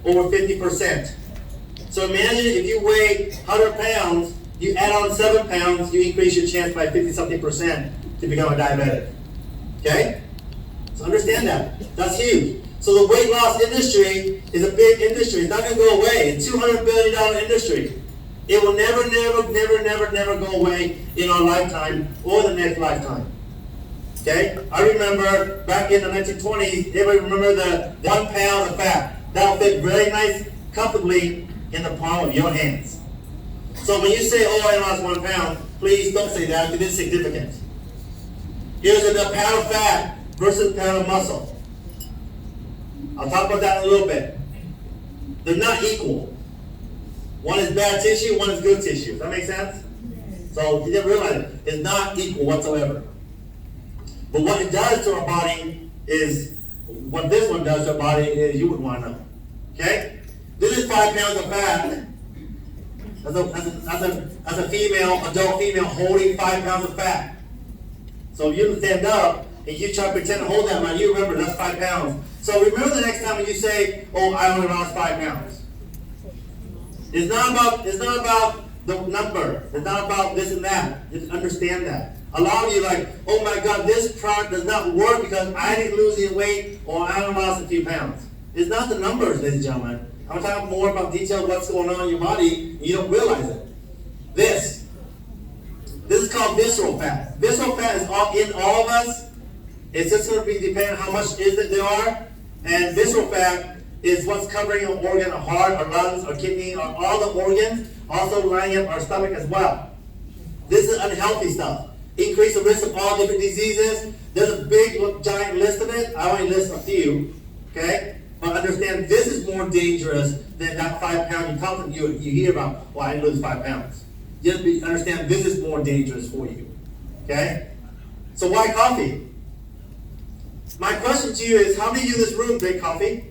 over 50%. So imagine if you weigh 100 pounds, you add on 7 pounds, you increase your chance by 50-something% to become a diabetic. Okay? So understand that. That's huge. So the weight loss industry is a big industry. It's not going to go away. It's a $200 billion industry. It will never go away in our lifetime or the next lifetime. Okay? I remember back in the 1920s, everybody remember the 1 pound of fat. That'll fit very nice, comfortably in the palm of your hands. So when you say, oh, I lost 1 pound, please don't say that because it's significant. Here's a pound of fat versus a pound of muscle. I'll talk about that in a little bit. They're not equal. One is bad tissue, one is good tissue. Does that make sense? So you didn't realize it. It's not equal whatsoever. But what it does to our body is, what this one does to our body is you would want to know. Okay? This is 5 pounds of fat. As a female, adult female holding 5 pounds of fat. So if you stand up and you try to pretend to hold that much, you remember that's 5 pounds. So remember the next time when you say, oh, I only lost 5 pounds. It's not about the number. It's not about this and that. Just understand that. A lot of you like, oh my God, this product does not work because I didn't lose any weight or I only lost a few pounds. It's not the numbers, ladies and gentlemen. I'm talking more about detail of what's going on in your body, and you don't realize it. This is called visceral fat. Visceral fat is in all of us. It's just going to be depending on how much is it there are. And visceral fat is what's covering an organ, our heart, our lungs, our kidney, all the organs, also lining up our stomach as well. This is unhealthy stuff. Increase the risk of all different diseases. There's a big, giant list of it. I only list a few. Okay? But understand this is more dangerous than that 5 pound you hear about, well, I didn't lose 5 pounds. Just understand this is more dangerous for you. Okay? So why coffee? My question to you is, how many of you in this room drink coffee?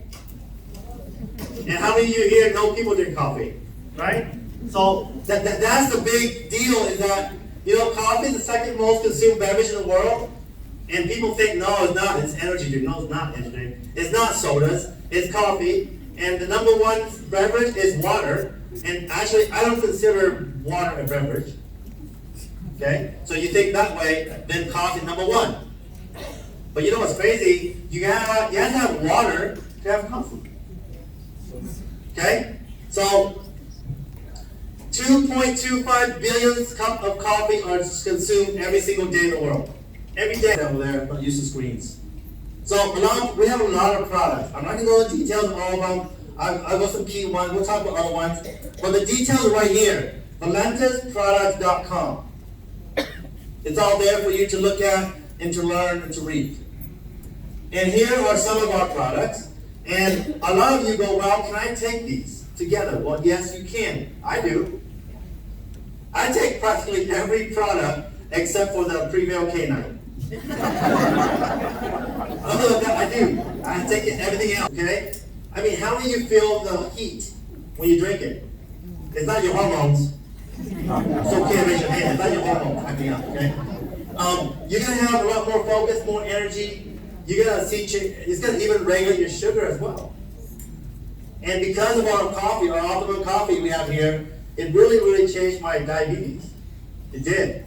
And how many of you here know people drink coffee? Right? So that's the big deal, is that, coffee is the second most consumed beverage in the world. And people think, no, it's not. It's energy drink. No, it's not energy drink. It's not sodas. It's coffee. And the number one beverage is water. And actually, I don't consider water a beverage. Okay? So you think that way, then coffee is number one. But you know what's crazy? You have to have water to have coffee. Okay? So 2.25 billion cups of coffee are consumed every single day in the world. Every day over there, not used to screens. So we have a lot of products. I'm not going to go into details of all of them. I've got some key ones. We'll talk about other ones. But the details are right here. ValentisProducts.com. It's all there for you to look at and to learn and to read. And here are some of our products. And a lot of you go, well, can I take these together? Well, yes, you can. I do. I take practically every product except for the Prevail K9. Other than that, I do. I take everything else, okay? I mean, how do you feel the heat when you drink it? It's not your hormones. So can't raise your hand. It's not your hormones acting up, okay? You're going to have a lot more focus, more energy. You're going to see, it's going to even regulate your sugar as well. And because of our coffee, our Optimum coffee we have here, it really changed my diabetes. It did.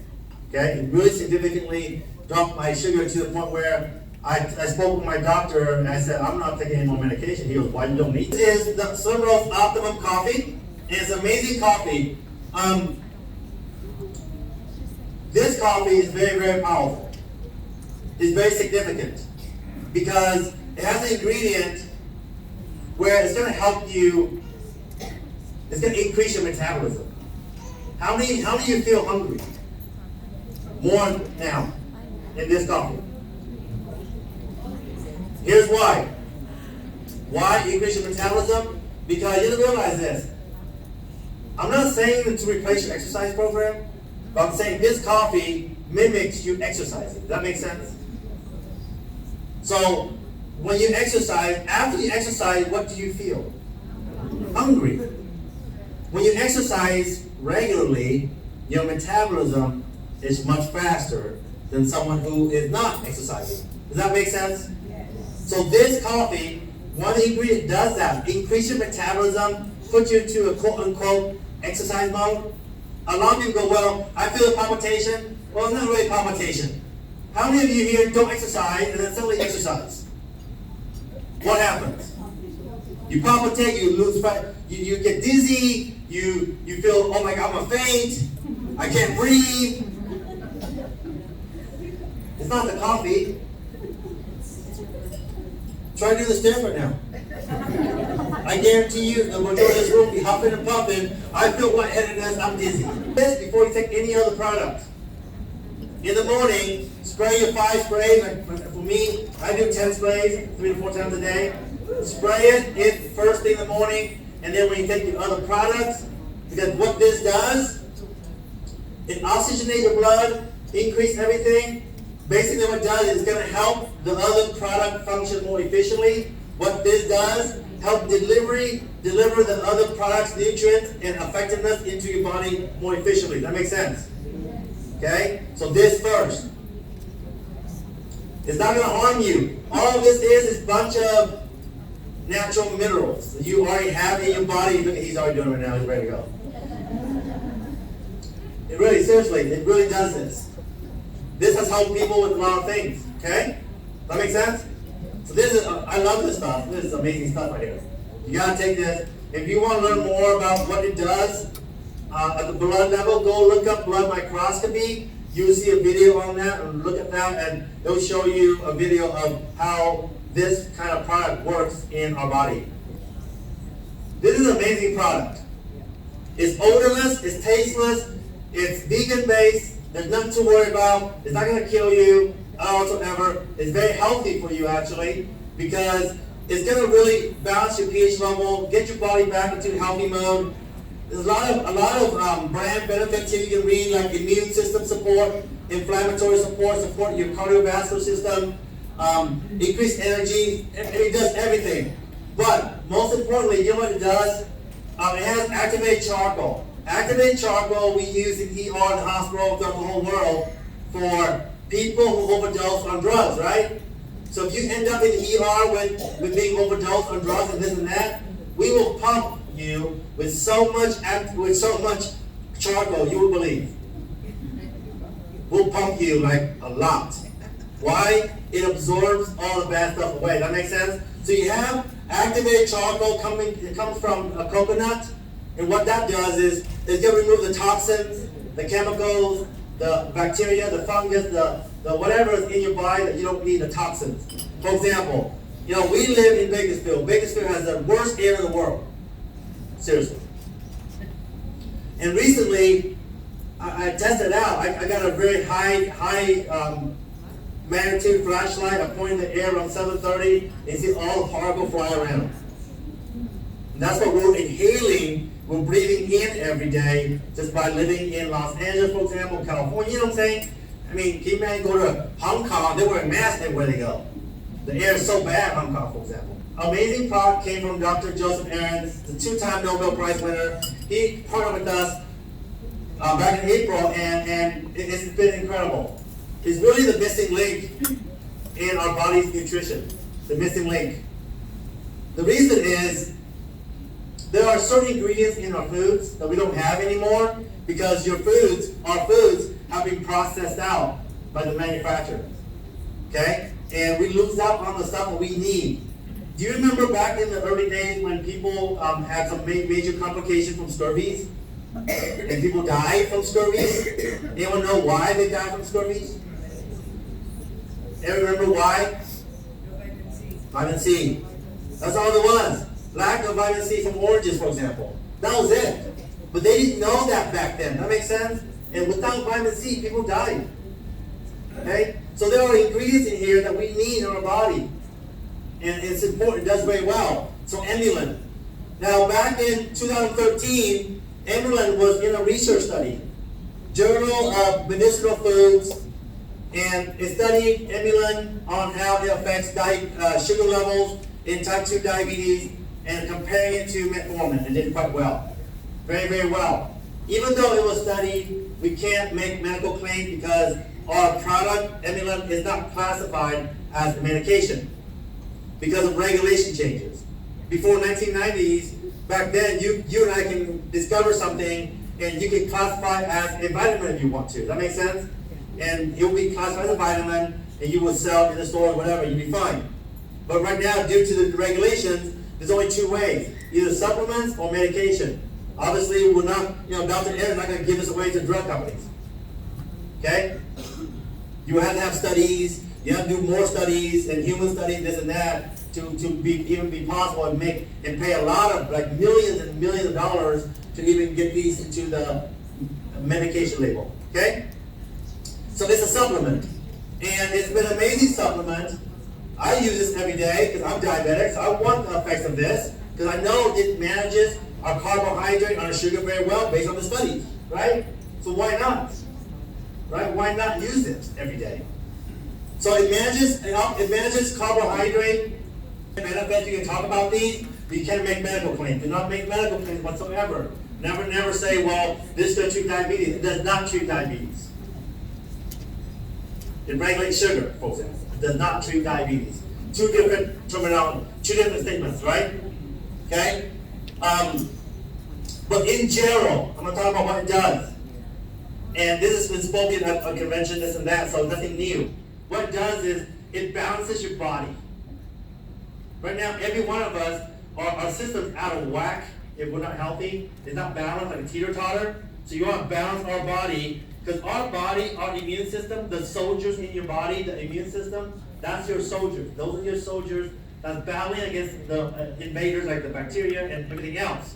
Okay? It really significantly dropped my sugar to the point where I spoke with my doctor and I said, I'm not taking any more medication. He goes, why you don't need? This is the Sunrose Optimum coffee, and it's amazing coffee. This coffee is very powerful. It's very significant because it has an ingredient where it's going to help you, it's going to increase your metabolism. How many of you feel hungry? More now in this coffee. Here's why. Why increase your metabolism? Because you didn't realize this. I'm not saying to replace your exercise program, but I'm saying this coffee mimics you exercising. Does that make sense? So when you exercise, after you exercise, what do you feel? Hungry. When you exercise regularly, your metabolism is much faster than someone who is not exercising. Does that make sense? Yes. So this coffee One ingredient does that. Increase your metabolism, put you into a quote-unquote exercise mode. A lot of people go, well, I feel a palpitation. Well, it's not really a palpitation. How many of you here don't exercise and then suddenly exercise? What happens? You palpitate, you lose fat, you get dizzy, you feel, oh my God, I'm gonna faint, I can't breathe. It's not the coffee. Try to do the stairs right now. I guarantee you, the majority of this room be huffing and puffing. I feel lightheadedness, I'm dizzy. This before you take any other product. In the morning, spray your 5 sprays. Like for me, I do 10 sprays 3 to 4 times a day. Spray it first thing in the morning, and then when you take your other products, because what this does, it oxygenates your blood, increase everything. Basically what it does is it's going to help the other product function more efficiently. What this does, help deliver the other products' nutrients and effectiveness into your body more efficiently. That makes sense? Okay? So this first. It's not going to harm you. All of this is a bunch of natural minerals that you already have in your body. Look at, he's already doing it right now. He's ready to go. It really, seriously, it really does this. This has helped people with a lot of things. Okay? That makes sense? So this is, I love this stuff. This is amazing stuff right here. You gotta take this. If you want to learn more about what it does at the blood level, go look up blood microscopy. You'll see a video on that, and look at that, and it'll show you a video of how this kind of product works in our body. This is an amazing product. It's odorless, it's tasteless, it's vegan-based, there's nothing to worry about, it's not going to kill you whatsoever. It's very healthy for you actually, because it's going to really balance your pH level, get your body back into healthy mode. There's a lot of brand benefits here you can read, like immune system support, inflammatory support your cardiovascular system, increased energy, it does everything. But most importantly, you know what it does? It has activated charcoal. Activated charcoal we use in ER and hospital throughout the whole world for people who overdose on drugs, right? So if you end up in the ER with being overdosed on drugs and this and that, we will pump you with so much charcoal you would believe. We'll pump you like a lot. Why? It absorbs all the bad stuff away. That makes sense? So you have activated charcoal it comes from a coconut, and what that does is it's going to remove the toxins, the chemicals, the bacteria, the fungus, the whatever is in your body that you don't need, the toxins. For example, we live in Bakersfield. Bakersfield has the worst air in the world. Seriously. And recently, I tested it out. I got a very high magnitude flashlight. I pointed the air around 7:30 and see all the particles fly around. And that's what we're inhaling, we're breathing in every day just by living in Los Angeles, for example, California. You know what I'm saying? I mean, can you imagine go to Hong Kong, they're wearing masks everywhere they go. The air is so bad in Hong Kong, for example. Amazing product came from Dr. Joseph Aarons, the 2-time Nobel Prize winner. He partnered with us back in April, and it's been incredible. It's really the missing link in our body's nutrition, the missing link. The reason is there are certain ingredients in our foods that we don't have anymore because our foods, have been processed out by the manufacturer. Okay? And we lose out on the stuff that we need. Do you remember back in the early days when people had some major complications from scurvy? And people died from scurvy? Anyone know why they died from scurvy? Anyone remember why? Vitamin C. That's all there was. Lack of vitamin C from oranges, for example. That was it. But they didn't know that back then. That makes sense? And without vitamin C, people died. Okay? So there are ingredients in here that we need in our body. And it's important. It does very well. So Emulin. Now, back in 2013, Emulin was in a research study. Journal of Medicinal Foods. And it studied Emulin on how it affects sugar levels in type 2 diabetes and comparing it to metformin. It did quite well. Very, very well. Even though it was studied, we can't make medical claims because our product, Emulin, is not classified as a medication. because of regulation changes. Before 1990s, back then, you and I can discover something and you can classify as a vitamin if you want to. Does that make sense? And it will be classified as a vitamin and you will sell in the store or whatever, you'll be fine. But right now, due to the regulations, there's only two ways, either supplements or medication. Obviously, we're not, Dr. Aaron's not going to give this away to drug companies. Okay? You have to have studies, you have to do more studies and human studies, this and that, to even be possible and pay a lot of, like millions and millions of dollars to even get these into the medication label. Okay? So it's a supplement. And it's been an amazing supplement. I use this every day because I'm diabetic, so I want the effects of this because I know it manages our carbohydrate and our sugar very well based on the studies, right? So why not? Right? Why not use this every day? So it manages carbohydrate benefits. You can talk about these, but you can't make medical claims. Do not make medical claims whatsoever. Never say, well, this is going to treat diabetes. It does not treat diabetes. It regulates sugar, for example. It does not treat diabetes. Two different terminology, two different statements, right? Okay? But in general, I'm going to talk about what it does. And this has been spoken at a convention, this and that, so nothing new. What it does is it balances your body. Right now, every one of us, our system's out of whack if we're not healthy. It's not balanced like a teeter-totter. So you want to balance our body, because our body, our immune system, the soldiers in your body, the immune system, that's your soldiers. Those are your soldiers that's battling against the invaders like the bacteria and everything else.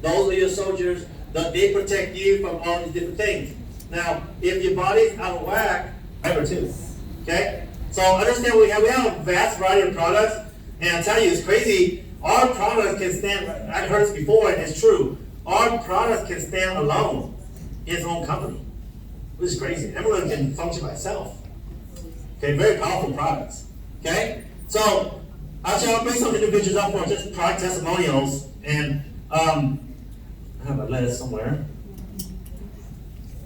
Those are your soldiers, that they protect you from all these different things. Now, if your body's out of whack, fiber too. Okay? So understand we have a vast variety of products, and I tell you, it's crazy. Our products can stand, I've heard this before, and it's true. Our products can stand alone in its own company, which is crazy. Everyone can function by itself. Okay, very powerful products. Okay? So, actually, I'll bring some individuals up for just product testimonials, and I have a letter somewhere.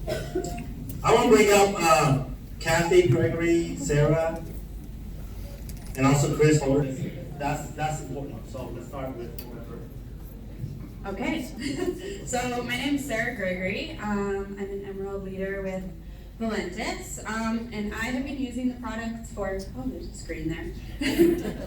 I want to bring up Kathy, Gregory, Sarah, and also Chris Holder. That's important. So let's start with whoever. Okay. So my name is Sarah Gregory. I'm an Emerald leader with Valentis, and I have been using the products for, there's a screen there,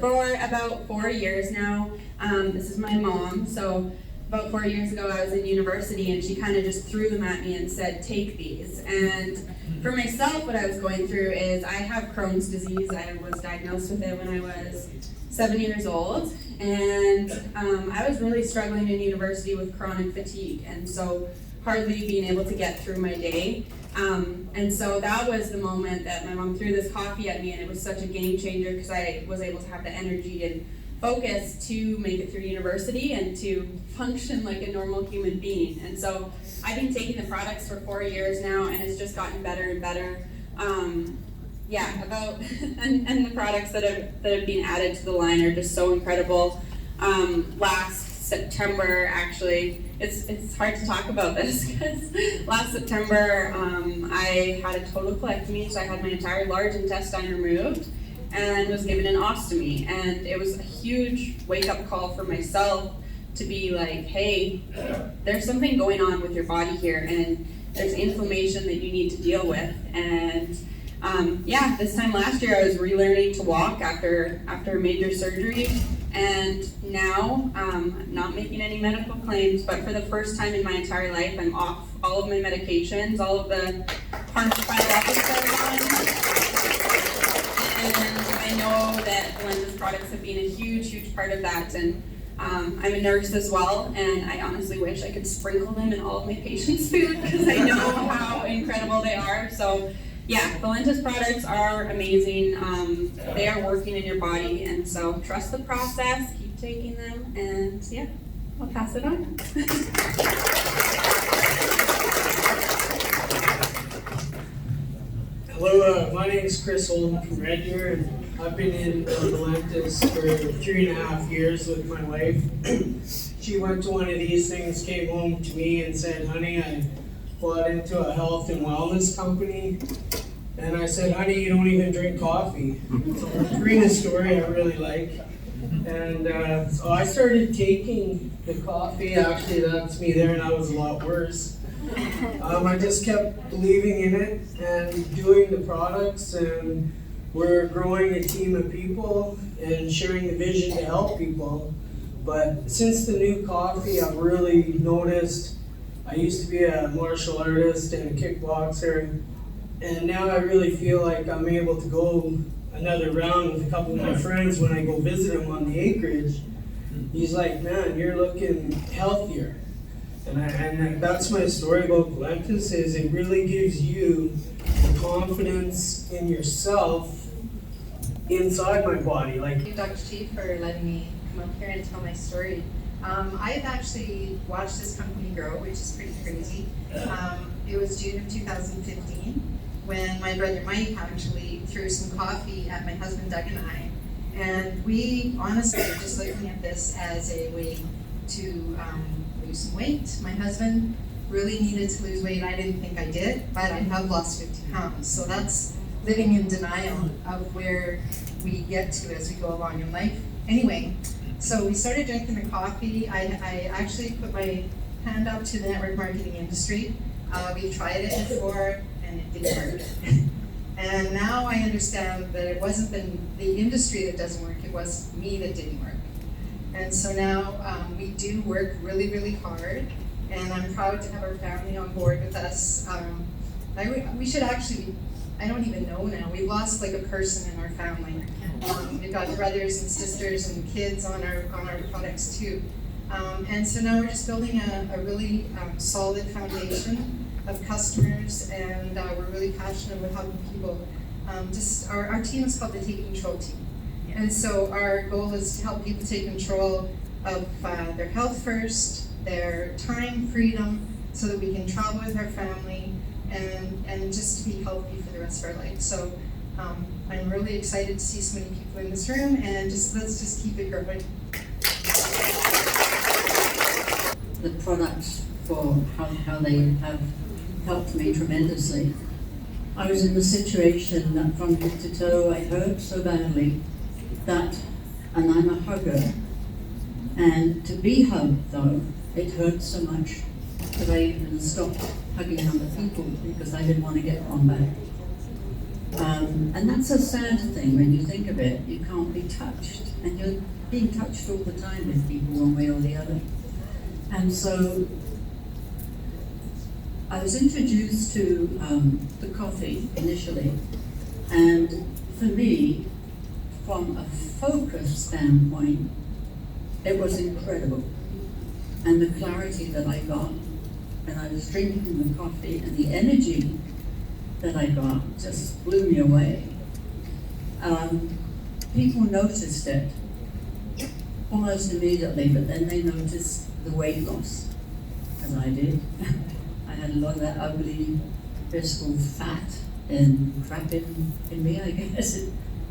for about 4 years now. This is my mom. So about 4 years ago, I was in university, and she kind of just threw them at me and said, take these. And for myself, what I was going through is I have Crohn's disease. I was diagnosed with it when I was 7 years old, and I was really struggling in university with chronic fatigue, and so hardly being able to get through my day. And so that was the moment that my mom threw this coffee at me, and it was such a game changer because I was able to have the energy and focus to make it through university and to function like a normal human being. And so I've been taking the products for 4 years now, and it's just gotten better and better. And the products that have been added to the line are just so incredible. Last September, actually, it's hard to talk about this because last September I had a total colectomy, so I had my entire large intestine removed and was given an ostomy, and it was a huge wake-up call for myself to be like, hey, there's something going on with your body here, and there's inflammation that you need to deal with. And this time last year I was relearning to walk after a major surgery, and now not making any medical claims, but for the first time in my entire life I'm off all of my medications, all of the harsh biologics are on, and I know that Valentis products have been a huge part of that. And I'm a nurse as well, and I honestly wish I could sprinkle them in all of my patients' food because I know how incredible they are. So yeah, Valentis products are amazing. They are working in your body, and so trust the process, keep taking them, and yeah, I'll pass it on. Hello, my name is Chris Holden from Red Deer, and I've been in Valentis for 3.5 years with my wife. She went to one of these things, came home to me and said, honey, I bought into a health and wellness company. And I said, honey, you don't even drink coffee. So read a story I really like. And so I started taking the coffee. Actually, that's me there, and I was a lot worse. I just kept believing in it and doing the products, and we're growing a team of people and sharing the vision to help people. But since the new coffee, I've really noticed, I used to be a martial artist and a kickboxer, and now I really feel like I'm able to go another round with a couple of my friends when I go visit them on the acreage. He's like, man, you're looking healthier. And that's my story about Galantis, is it really gives you the confidence in yourself inside my body. Thank you, Dr. Chief, for letting me come up here and tell my story. I've actually watched this company grow, which is pretty crazy. It was June of 2015 when my brother Mike actually threw some coffee at my husband Doug and I. And we honestly were just looking at this as a way to lose some weight. My husband really needed to lose weight. I didn't think I did, but I have lost 50 pounds. So that's living in denial of where we get to as we go along in life. Anyway, so we started drinking the coffee. I actually put my hand up to the network marketing industry. We tried it before and it didn't work. And now I understand that it wasn't the industry that doesn't work, it was me that didn't work. And so now we do work really, really hard, and I'm proud to have our family on board with us. We should actually, I don't even know now, we've lost like a person in our family. We've got brothers and sisters and kids on our products too. And so now we're just building a really solid foundation of customers, and we're really passionate about helping people. Our team is called the Take Control Team. And so our goal is to help people take control of their health first, their time freedom, so that we can travel with our family and just to be healthy for the rest of our life. So I'm really excited to see so many people in this room, and let's just keep it growing. The products for how they have helped me tremendously. I was in the situation that from head to toe I hurt so badly that, and I'm a hugger, and to be hugged though, it hurt so much that I even stopped hugging other people because I didn't want to get one back. And that's a sad thing when you think of it. You can't be touched, and you're being touched all the time with people one way or the other. And so I was introduced to the coffee initially, and for me, from a focus standpoint, it was incredible. And the clarity that I got when I was drinking the coffee and the energy that I got just blew me away. People noticed it almost immediately, but then they noticed the weight loss, as I did. I had a lot of that ugly visceral fat and crap in me, I guess.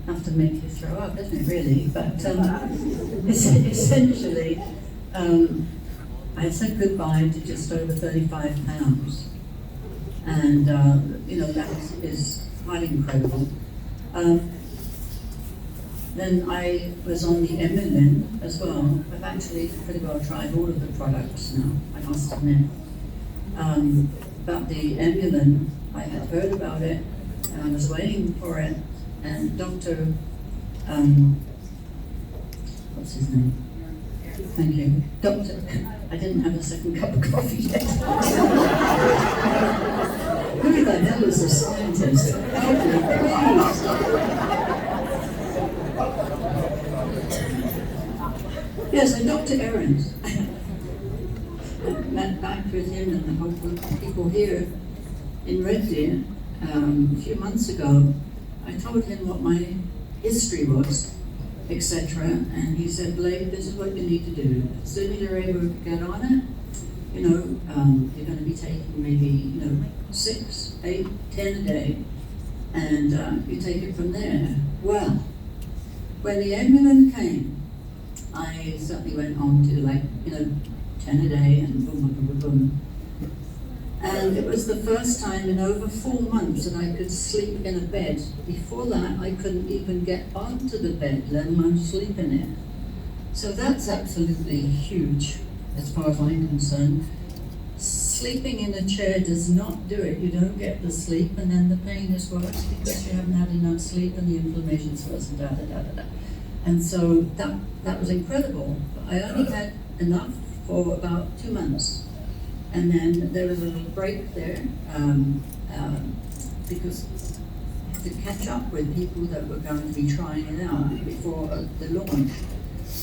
Enough to make you throw up, isn't it, really? But essentially, I said goodbye to just over 35 pounds. And, that is quite incredible. Then I was on the Emylin as well. I've actually pretty well tried all of the products now, I must admit. But the Emylin, I had heard about it, and I was waiting for it, and Dr. What's his name? Thank you. Doctor, I didn't have a second cup of coffee yet. Who the hell is a scientist? Yes, and Dr. Ahrens. I met back with him and a whole group of people here in Red Deer a few months ago. I told him what my history was, etc. And he said, Blake, this is what you need to do. As soon as you're able to get on it, you're going to be taking maybe 6, 8, 10 a day, and you take it from there. Well, when the Emylin came, I certainly went on to 10 a day and boom, boom, boom, boom. And it was the first time in over 4 months that I could sleep in a bed. Before that, I couldn't even get onto the bed, let alone sleep in it. So that's absolutely huge as far as I'm concerned. Sleeping in a chair does not do it. You don't get the sleep, and then the pain is worse because you haven't had enough sleep and the inflammation's worse, and da da da da da. And so that was incredible. But I only had enough for about 2 months. And then there was a little break there because I had to catch up with people that were going to be trying it out before the launch.